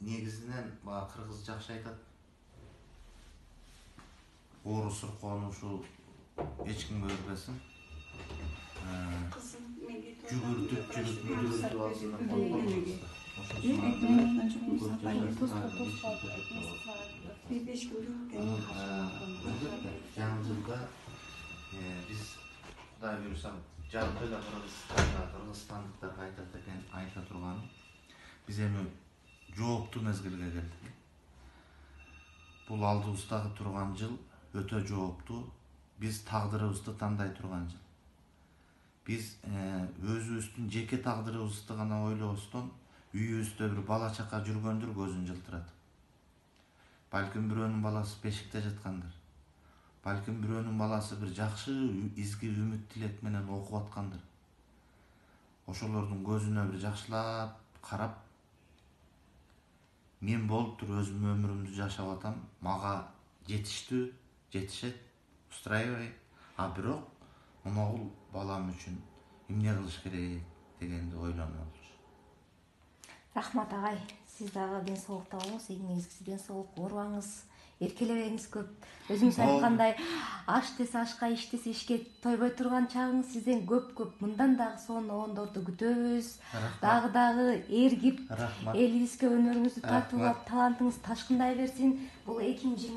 негизинен бага кыргыз жакшы айтат. Оору суркоону ушул эч кимге бербесин. Жүгүртүп мүдүрүп алсындар. Жаңы жылда биз Кудай буйруса жалпы эле кыргызстандыктарга айта турган биз эми жооптуу мезгилге келдик. Бул алдыбыздагы турган жыл өтө жооптуу. Биз тагдырыбызды тандай турган жыл. Биз өзүбүздүн жеке тагдырыбызды гана ойлобостон үйүбүздө бир бала чака жүргөндүр көзүн жылтыратып. Балким бирөөнүн баласы бешикте жаткандыр. Балким бирөөнүн баласы бир жакшы изги үмүт тилек менен окуп аткандыр. Ошолордун көзүнө бир жакшылап карап, мен болуп туруп өзүм өмүрүмдү жашап атам, мага жетиштүү, жетишет, устраивайт. А бирок могул балам үчүн эмне кылыш керек дегенди ойлонуп алчу. Рахмат агай, сиз дагы ден соолук табыңыз, ийиңиз ден соолук, оорубаңыз, эркелебеңиз көп. Өзүңүз айткандай, аш десе ашка, иш десе ишке тойбой турган чагыңыз сизден көп. Мындан дагы сонун оондорду күтөбүз. Дагы эргип, элибизге өнөрүңүздү тартуулап, талантыңыз ташкындай берсин. Бул 2020